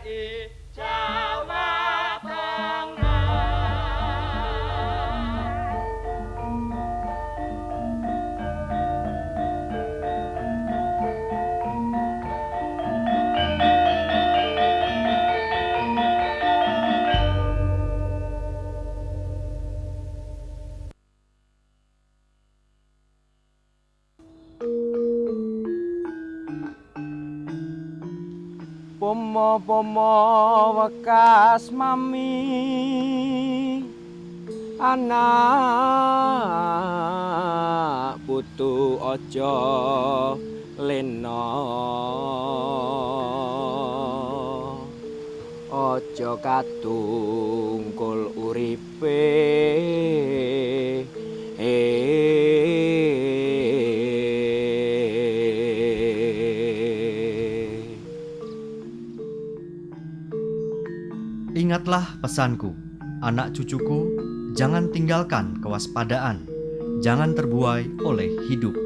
RRI Jawa Tengah. Pomo-pomo wekas mami anak putu aja lena aja katungkul uripe Ingatlah pesanku, anak cucuku, jangan tinggalkan kewaspadaan, jangan terbuai oleh hidup.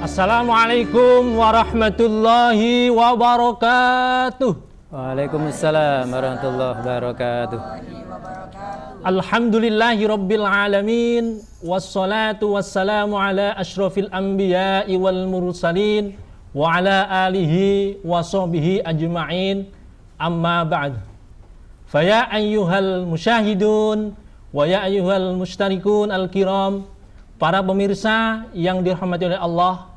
Assalamualaikum warahmatullahi wabarakatuh. Waalaikumsalam warahmatullahi wabarakatuh. Alhamdulillahi rabbil alamin. Wassalatu wassalamu ala ashrafil anbiya'i wal mursalin wa ala alihi wa sahbihi ajma'in. Amma ba'd. Faya ayyuhal musyahidun wa ya ayyuhal mustarikun al-kiram. Para pemirsa yang dirahmati oleh Allah,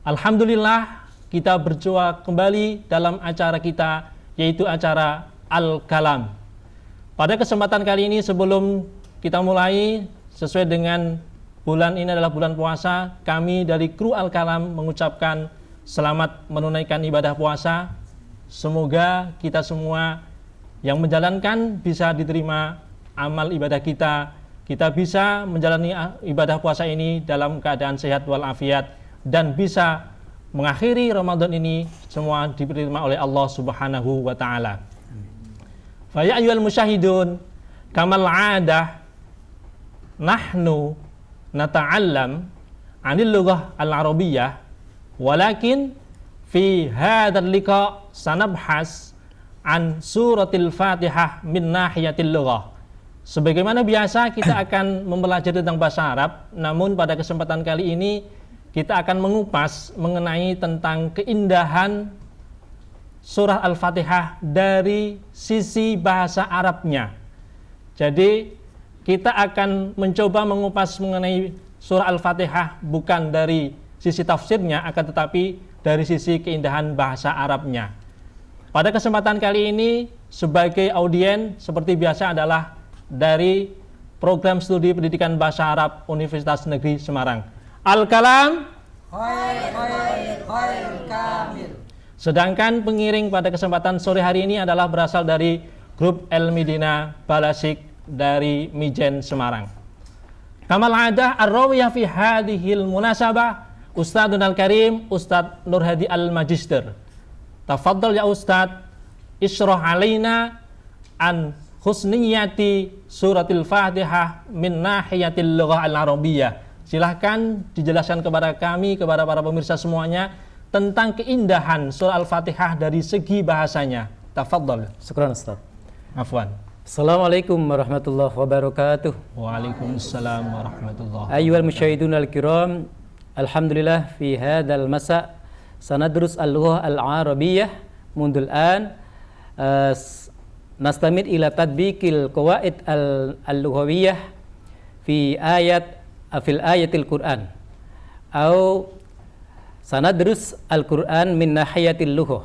alhamdulillah kita berjumpa kembali dalam acara kita, yaitu acara Al-Kalam. Pada kesempatan kali ini, sebelum kita mulai, sesuai dengan bulan ini adalah bulan puasa, kami dari kru Al-Kalam mengucapkan selamat menunaikan ibadah puasa. Semoga kita semua yang menjalankan bisa diterima amal ibadah kita bisa menjalani ibadah puasa ini dalam keadaan sehat walafiat dan bisa mengakhiri Ramadan ini semua diterima oleh Allah Subhanahu wa taala. Fa ya ayyuhal musyahidun, kamal 'adah nahnu nata'allam 'anil lughah al-arabiyyah, walakin fi hadzal liqa sanabhas an suratil Fatihah min nahiyatil lughah. Sebagaimana biasa kita akan mempelajari tentang bahasa Arab, namun pada kesempatan kali ini kita akan mengupas mengenai tentang keindahan surah Al-Fatihah dari sisi bahasa Arabnya. Jadi kita akan mencoba mengupas mengenai surah Al-Fatihah bukan dari sisi tafsirnya, akan tetapi dari sisi keindahan bahasa Arabnya. Pada kesempatan kali ini sebagai audien seperti biasa adalah dari program studi pendidikan bahasa Arab Universitas Negeri Semarang. Al-Kalam Kamil. Sedangkan pengiring pada kesempatan sore hari ini adalah berasal dari grup El Medina Balasik dari Mijen Semarang. Kamal adah ar-rawiyah fi hadhil munasabah Ustadzun al-Karim Ustadz Nur Hadi al-Magister. Tafaddal ya Ustadz, isyrah alaina an husniyati suratil Fatihah min nahiyatil lughah al-arabiyyah. Silahkan dijelaskan kepada kami, kepada para pemirsa semuanya tentang keindahan surah Al-Fatihah dari segi bahasanya. Tafadhal. Syukran Ustaz. Afwan. Assalamualaikum warahmatullahi wabarakatuh. Waalaikumsalam warahmatullahi wabarakatuh. Ayyuhal musyahidun al-kiram, alhamdulillah fi hadzal masa sanadrus al-lughah al-arabiyyah mundul an nastamid ila tadbiqil qawaid al-lughawiyah fi ayatil Qur'an au sanadrus al-Qur'an min nahiyatil lughah.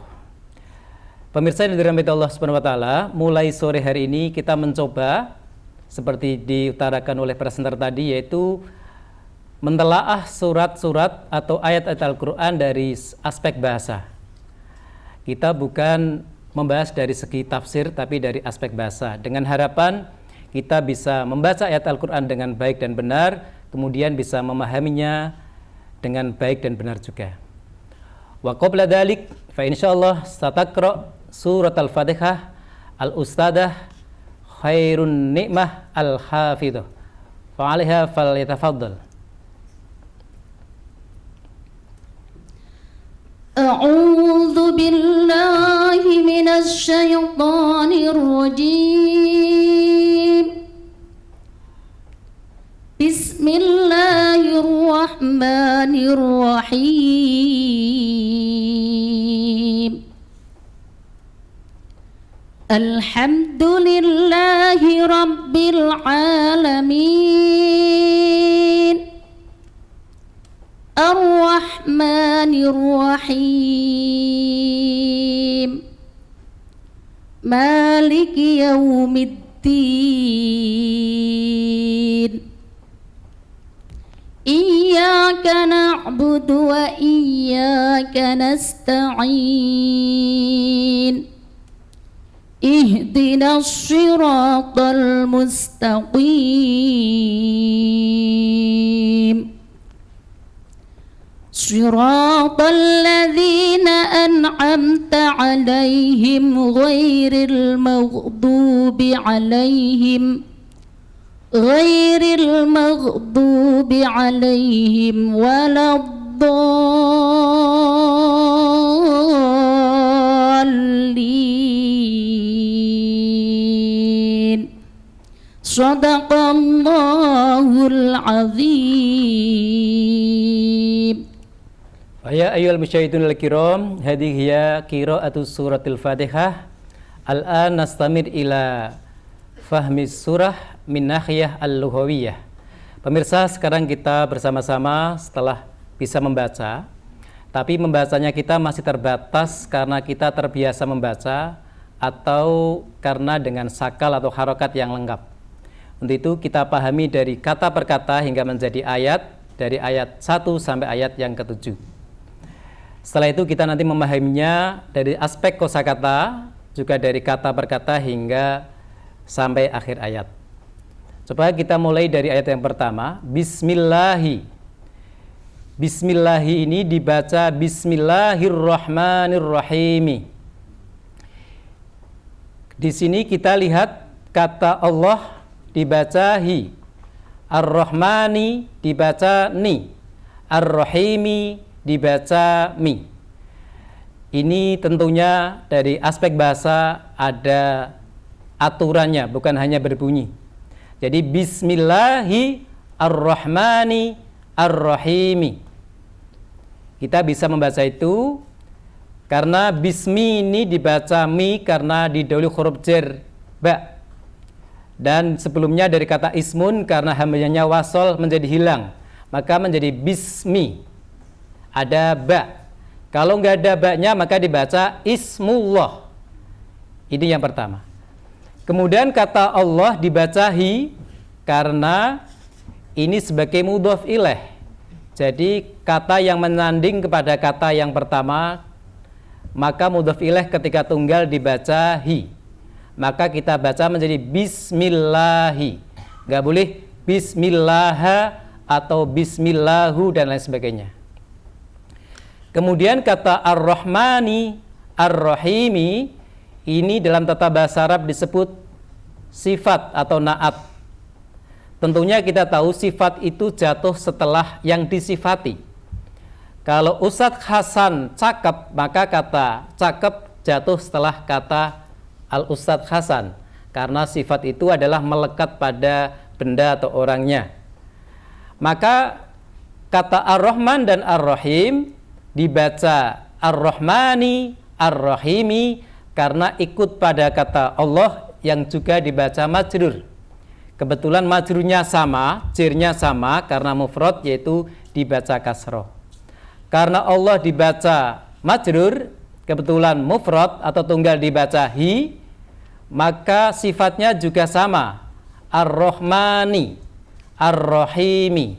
Pemirsa yang dirahmati Allah Subhanahu wa taala, mulai sore hari ini kita mencoba seperti diutarakan oleh presenter tadi, yaitu mentelaah surat-surat atau ayat-ayat Al-Qur'an dari aspek bahasa. Kita bukan membahas dari segi tafsir, tapi dari aspek bahasa, dengan harapan kita bisa membaca ayat Al-Quran dengan baik dan benar, kemudian bisa memahaminya dengan baik dan benar juga. Wa qabla dhalik fa insyaallah sataqra surat Al-Fatihah al-ustadah khairun ni'mah al-hafidhah fa 'alaiha falyatafaddal. أعوذ بالله من الشيطان الرجيم. بسم الله الرحمن الرحيم. الحمد لله رب العالمين الرحمن الرحيم مالك يوم الدين إياك نعبد وإياك نستعين اهدنا الصراط المستقيم صراط الذين أنعمت عليهم غير المغضوب عليهم ولا الضالين Sadaqallahul azim. Ya ayyuhal musyahidunil kiram, hadhihi hiya qira'atu suratil Fatihah. Al-an nastamir ila fahmi surah min nahiyah al-lughawiyah. Pemirsa, sekarang kita bersama-sama setelah bisa membaca, tapi membacanya kita masih terbatas karena kita terbiasa membaca atau karena dengan sakal atau harokat yang lengkap. Untuk itu kita pahami dari kata per kata hingga menjadi ayat, dari ayat 1 sampai ayat yang ke-7. Setelah itu kita nanti memahaminya dari aspek kosakata, juga dari kata per kata hingga sampai akhir ayat. Coba kita mulai dari ayat yang pertama, Bismillahi. Bismillahi ini dibaca Bismillahirrahmanirrahim. Di sini kita lihat kata Allah dibaca hi, Ar-Rahmani dibaca ni, Ar-Rahimi dibaca mi. Ini tentunya dari aspek bahasa ada aturannya, bukan hanya berbunyi. Jadi Bismillahi Ar-Rahmani Ar-Rahimi. Kita bisa membaca itu karena bismi ini dibaca mi karena didahului huruf jar ba. Dan sebelumnya dari kata ismun karena hamzahnya wasol menjadi hilang, maka menjadi bismi. Ada ba. Kalau nggak ada ba-nya maka dibaca ismullah. Ini yang pertama. Kemudian kata Allah dibaca hi karena ini sebagai mudhof ilaih. Jadi kata yang menanding kepada kata yang pertama, maka mudhof ilaih ketika tunggal dibaca hi. Maka kita baca menjadi bismillahi. Nggak boleh bismillaha atau bismillahu dan lain sebagainya. Kemudian kata Ar-Rahmani, Ar-Rahimi, ini dalam tata bahasa Arab disebut sifat atau na'at. Tentunya kita tahu sifat itu jatuh setelah yang disifati. Kalau Ustadz Hasan cakep, maka kata cakep jatuh setelah kata Al-Ustadz Hasan. Karena sifat itu adalah melekat pada benda atau orangnya. Maka kata Ar-Rahman dan Ar-Rahim dibaca Ar-Rahmani Ar-Rahimi karena ikut pada kata Allah yang juga dibaca majrur. Kebetulan majrurnya sama, jirnya sama karena mufrad yaitu dibaca kasroh. Karena Allah dibaca majrur, kebetulan mufrad atau tunggal dibaca hi, maka sifatnya juga sama, Ar-Rahmani Ar-Rahimi.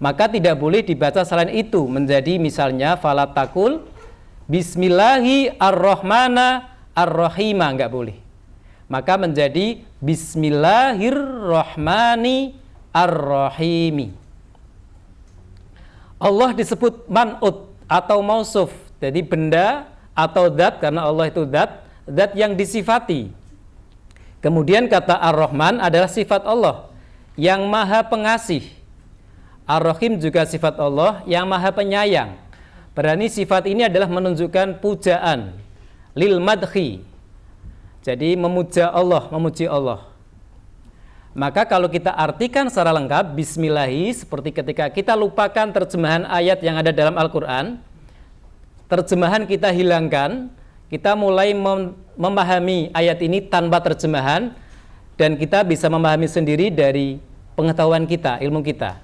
Maka tidak boleh dibaca selain itu menjadi misalnya falatakul Bismillahi Ar-Rahmana Ar-Rahima, enggak boleh. Maka menjadi Bismillahirrahmani Ar-Rahimi. Allah disebut man'ut atau mausuf, jadi benda atau zat karena Allah itu zat yang disifati. Kemudian kata Ar-Rahman adalah sifat Allah yang maha pengasih. Ar-Rahim juga sifat Allah yang maha penyayang. Berarti sifat ini adalah menunjukkan pujaan lil madhi. Jadi memuja Allah, memuji Allah. Maka kalau kita artikan secara lengkap Bismillahi, seperti ketika kita lupakan terjemahan ayat yang ada dalam Al-Quran, terjemahan kita hilangkan, kita mulai memahami ayat ini tanpa terjemahan, dan kita bisa memahami sendiri dari pengetahuan kita, ilmu kita.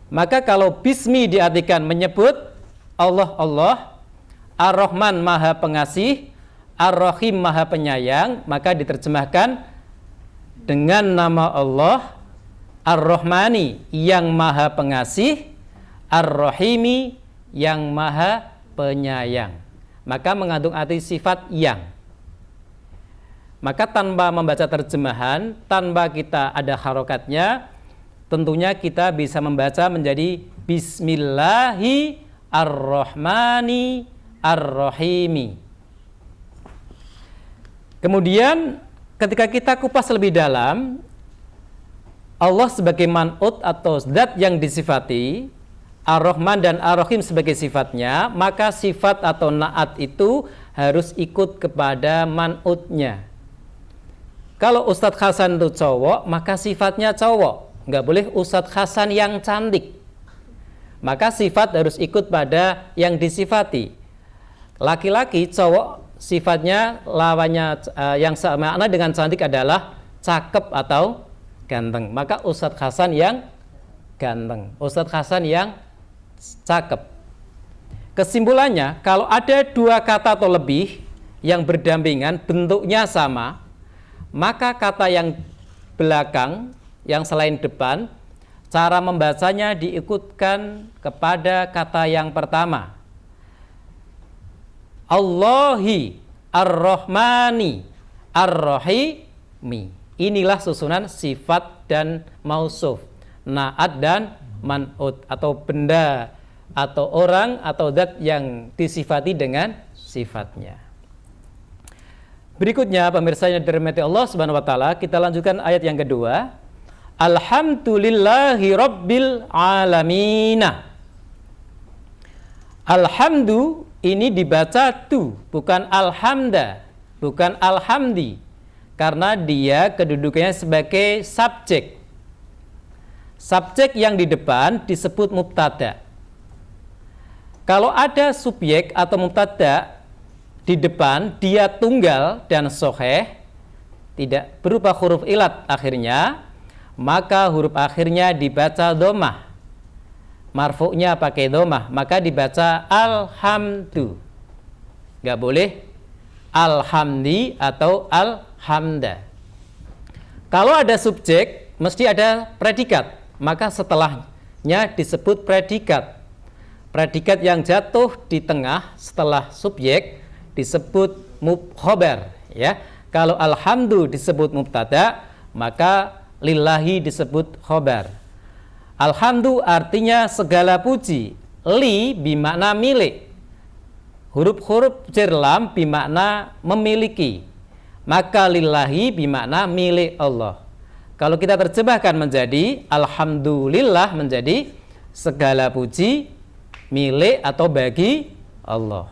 Maka kalau bismi diartikan menyebut Allah, Ar-Rahman maha pengasih, Ar-Rahim maha penyayang, maka diterjemahkan dengan nama Allah, Ar-Rahmani yang maha pengasih, Ar-Rahimi yang maha penyayang. Maka mengandung arti sifat yang. Maka tanpa membaca terjemahan, tanpa kita ada harokatnya, tentunya kita bisa membaca menjadi Bismillahi Ar-Rahmani Ar-Rahimi. Kemudian ketika kita kupas lebih dalam, Allah sebagai man'ut atau zat yang disifati, Ar-Rahman dan Ar-Rahim sebagai sifatnya, maka sifat atau na'at itu harus ikut kepada man'utnya. Kalau Ustadz Hasan itu cowok, maka sifatnya cowok. Nggak boleh Ustadz Hasan yang cantik. Maka sifat harus ikut pada yang disifati. Laki-laki, cowok, sifatnya lawannya yang semakna dengan cantik adalah cakep atau ganteng. Maka Ustadz Hasan yang ganteng, Ustadz Hasan yang cakep. Kesimpulannya, kalau ada dua kata atau lebih yang berdampingan, bentuknya sama, maka kata yang belakang, yang selain depan, cara membacanya diikutkan kepada kata yang pertama. Allahi, Ar-Rahmani, Ar-Rahimi. Inilah susunan sifat dan mausuf, naat dan man'ut, atau benda atau orang atau zat yang disifati dengan sifatnya. Berikutnya pemirsa yang dirahmati Allah Subhanahu wa taala, kita lanjutkan ayat yang kedua. Alhamdulillahi rabbil alamina. Alhamdu ini dibaca tu, bukan alhamda, bukan alhamdi, karena dia kedudukannya sebagai subjek. Subjek yang di depan disebut mubtada. Kalau ada subjek atau mubtada di depan, dia tunggal dan sahih, tidak berupa huruf ilat akhirnya, maka huruf akhirnya dibaca dhammah. Marfu'nya pakai dhammah, maka dibaca alhamdu. Nggak boleh alhamdi atau alhamda. Kalau ada subjek, mesti ada predikat, maka setelahnya disebut predikat. Predikat yang jatuh di tengah setelah subjek disebut mubkhobar, ya. Kalau alhamdu disebut mubtada, maka lillahi disebut khobar. Alhamdu artinya segala puji. Li bimakna milik. Huruf-huruf lam bimakna memiliki. Maka lillahi bimakna milik Allah. Kalau kita terjemahkan menjadi alhamdulillah, menjadi segala puji milik atau bagi Allah.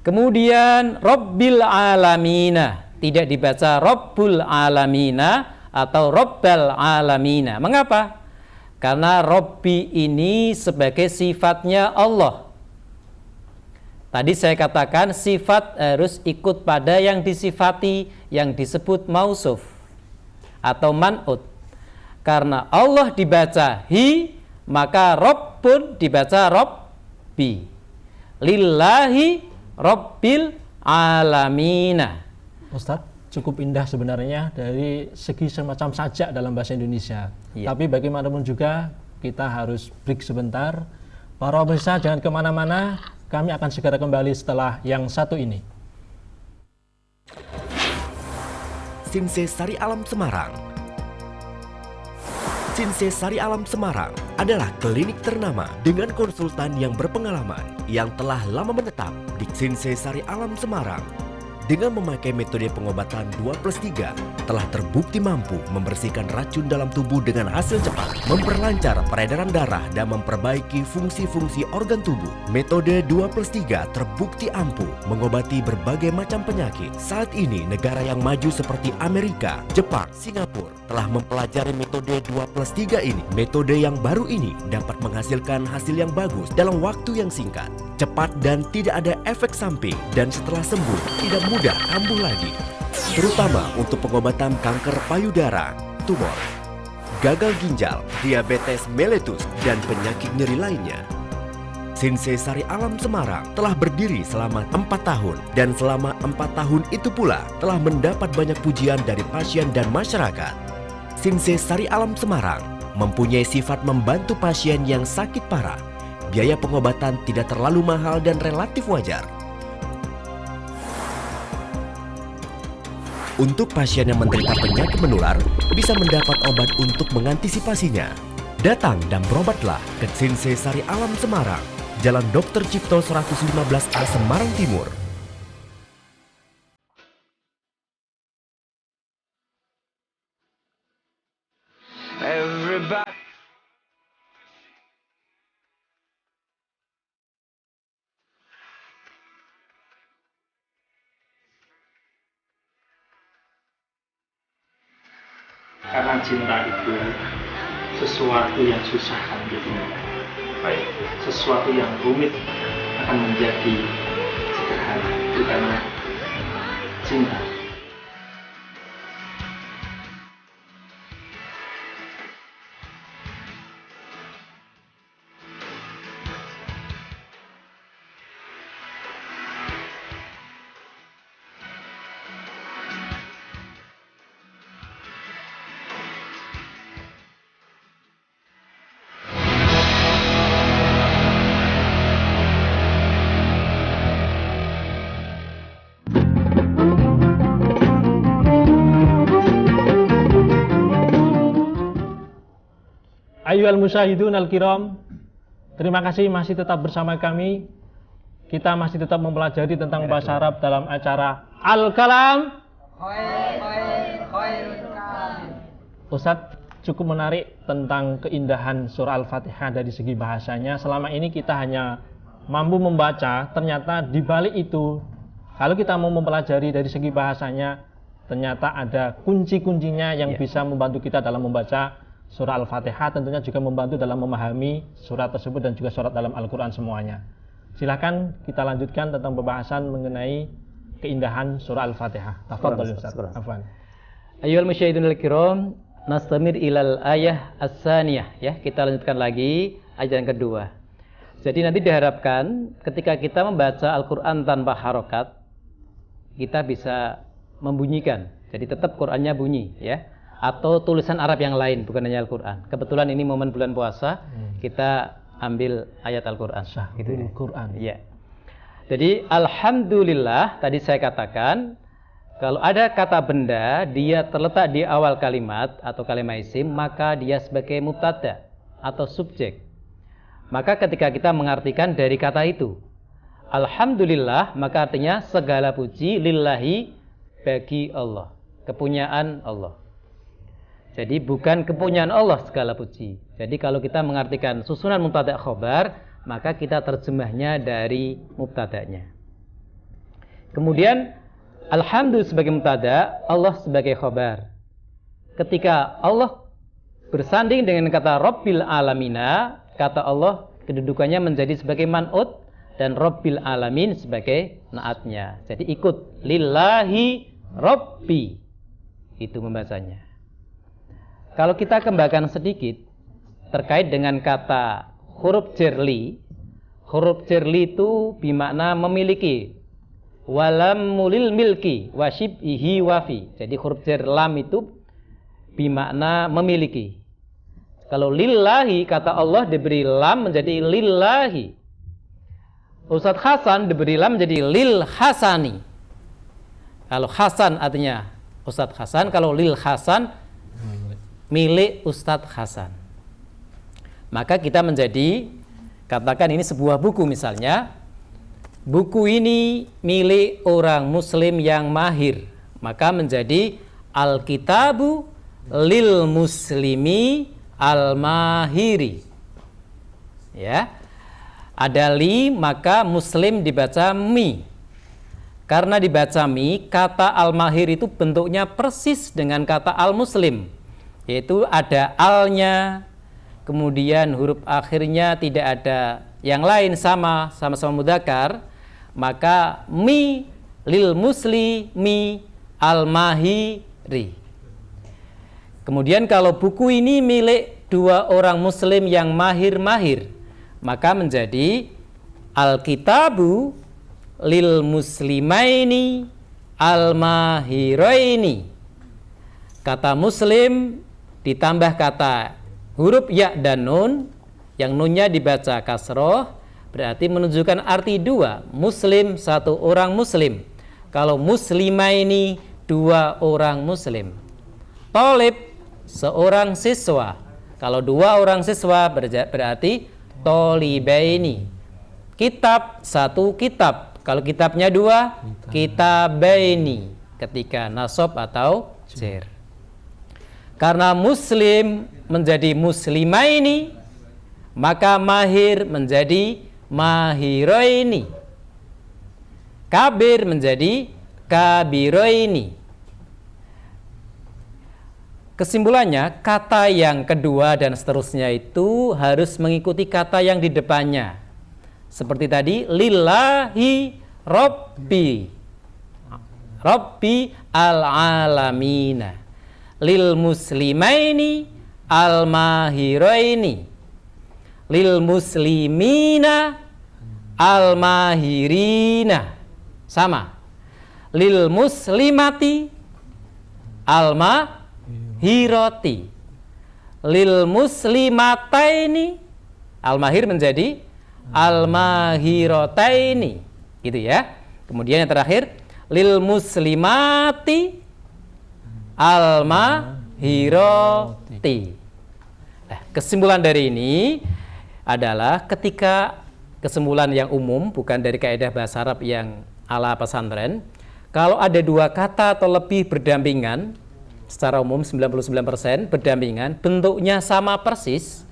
Kemudian Rabbil alamina, tidak dibaca Rabbul alamina atau Rabbal alamina. Mengapa? Karena Rabbi ini sebagai sifatnya Allah. Tadi saya katakan sifat harus ikut pada yang disifati, yang disebut mausuf atau man'ut. Karena Allah dibaca hi, maka Rabb pun dibaca Rabbi. Lillahi Rabbil alamina. Ustadz, cukup indah sebenarnya dari segi semacam sajak dalam bahasa Indonesia. Iya. Tapi bagaimanapun juga kita harus break sebentar. Para pemirsa jangan kemana-mana, kami akan segera kembali setelah yang satu ini. Sinse Sari Alam Semarang. Sinse Sari Alam Semarang adalah klinik ternama dengan konsultan yang berpengalaman yang telah lama menetap di Sinse Sari Alam Semarang. Dengan memakai metode pengobatan 2+3, telah terbukti mampu membersihkan racun dalam tubuh dengan hasil cepat, memperlancar peredaran darah dan memperbaiki fungsi-fungsi organ tubuh. Metode 2+3 terbukti ampuh mengobati berbagai macam penyakit. Saat ini negara yang maju seperti Amerika, Jepang, Singapura telah mempelajari metode 2+3 ini. Metode yang baru ini dapat menghasilkan hasil yang bagus dalam waktu yang singkat, cepat dan tidak ada efek samping, dan setelah sembuh tidak mudah kambuh lagi, terutama untuk pengobatan kanker payudara, tumor, gagal ginjal, diabetes mellitus, dan penyakit nyeri lainnya. Sinse Sari Alam Semarang telah berdiri selama 4 tahun, dan selama 4 tahun itu pula telah mendapat banyak pujian dari pasien dan masyarakat. Sinse Sari Alam Semarang mempunyai sifat membantu pasien yang sakit parah. Biaya pengobatan tidak terlalu mahal dan relatif wajar. Untuk pasien yang menderita penyakit menular, bisa mendapat obat untuk mengantisipasinya. Datang dan berobatlah ke Sinse Sari Alam Semarang, Jalan Dr. Cipto 115A Semarang Timur. Everybody. Karena cinta itu sesuatu yang susah kan gitu. Baik, sesuatu yang rumit akan menjadi sederhana. Itu karena cinta. Ayyuhal musyahidun al-kiram, terima kasih masih tetap bersama kami. Kita masih tetap mempelajari tentang bahasa Arab dalam acara Al-Kalam. Ustadz cukup menarik tentang keindahan surah Al-Fatihah dari segi bahasanya. Selama ini kita hanya mampu membaca, ternyata di balik itu, kalau kita mau mempelajari dari segi bahasanya, ternyata ada kunci-kuncinya yang bisa membantu kita dalam membaca surah Al-Fatihah, tentunya juga membantu dalam memahami surat tersebut dan juga surat dalam Al-Quran semuanya. Silakan kita lanjutkan tentang pembahasan mengenai keindahan surah Al-Fatihah. Tafadhol Ustaz. Afwan. Ayyuhal musyahidun al-kiram, nastamir ilal ayah as-saniyah, ya. Kita lanjutkan lagi ayat yang kedua. Jadi nanti diharapkan ketika kita membaca Al-Quran tanpa harokat, kita bisa membunyikan. Jadi tetap Qurannya bunyi, ya. Atau tulisan Arab yang lain, bukan hanya Al-Quran. Kebetulan ini momen bulan puasa, kita ambil ayat Al-Quran. Gitu ya. Al-Quran. Ya. Jadi alhamdulillah tadi saya katakan, kalau ada kata benda dia terletak di awal kalimat atau kalimat isim, maka dia sebagai mubtada atau subjek. Maka ketika kita mengartikan dari kata itu, alhamdulillah, maka artinya segala puji lillahi, bagi Allah, kepunyaan Allah. Jadi bukan kepunyaan Allah segala puji. Jadi kalau kita mengartikan susunan mubtada khobar, maka kita terjemahnya dari mubtadanya. Kemudian alhamdulillah sebagai mubtada, Allah sebagai khobar. Ketika Allah bersanding dengan kata Rabbil Alamina, kata Allah kedudukannya menjadi sebagai man'ut dan Rabbil Alamin sebagai naatnya. Jadi ikut lillahi Rabbi, itu membacanya. Kalau kita kembangkan sedikit terkait dengan kata huruf jerli, huruf jerli itu bermakna memiliki, walam mulil milki wasyibhi wafi. Jadi huruf jer lam itu bermakna memiliki. Kalau lillahi, kata Allah diberi lam menjadi lillahi. Ustadz Hasan diberi lam menjadi lil hasani. Kalau Hasan artinya Ustadz Hasan, kalau lil Hasan milik Ustadz Hasan. Maka kita menjadi, katakan ini sebuah buku misalnya, buku ini milik orang muslim yang mahir, maka menjadi Alkitabu lil muslimi al mahiri. Ya. Ada li, maka muslim dibaca mi. Karena dibaca mi, kata al mahir itu bentuknya persis dengan kata al muslim, yaitu ada alnya, kemudian huruf akhirnya tidak ada yang lain, sama-sama mudzakkar, maka mi lil muslimi al mahiri. Kemudian kalau buku ini milik dua orang muslim yang mahir-mahir, maka menjadi Alkitabu lil muslimaini al mahiraini. Kata muslim ditambah kata huruf ya dan nun, yang nunnya dibaca kasroh, berarti menunjukkan arti dua, muslim satu orang muslim. Kalau muslimaini dua orang muslim. Tolib seorang siswa. Kalau dua orang siswa berarti tolibaini. Kitab satu kitab. Kalau kitabnya dua, kitabaini ketika nasab atau jar. Karena muslim menjadi muslimaini, maka mahir menjadi mahiraini. Kabir menjadi kabiraini. Kesimpulannya, kata yang kedua dan seterusnya itu harus mengikuti kata yang di depannya. Seperti tadi, lillahi robbi, robbi al-alamina, lil muslimaini al-mahiraini, lil muslimina al-mahirina. Sama. Lil muslimati al-mahirati, lil muslimataini, al-mahir menjadi al-mahirataini, gitu ya. Kemudian yang terakhir, lil muslimati al-mahirati. Nah, kesimpulan dari ini adalah ketika kesimpulan yang umum, bukan dari kaidah bahasa Arab yang ala pesantren. Kalau ada dua kata atau lebih berdampingan, secara umum 99% berdampingan, bentuknya sama persis,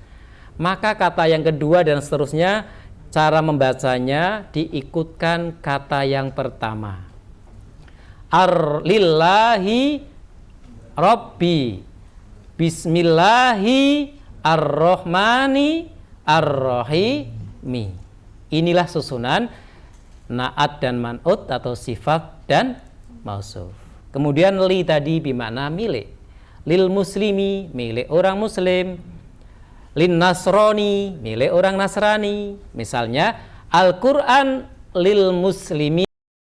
maka kata yang kedua dan seterusnya cara membacanya diikutkan kata yang pertama. Lillahi Rabbi, Bismillahi Ar-Rahmani Ar-Rahimi. Inilah susunan naat dan man'ut atau sifat dan mausuf. Kemudian li tadi bermakna milik. Lil muslimi, milik orang muslim. Lin nasroni, milik orang Nasrani. Misalnya Al-Quran lil muslimi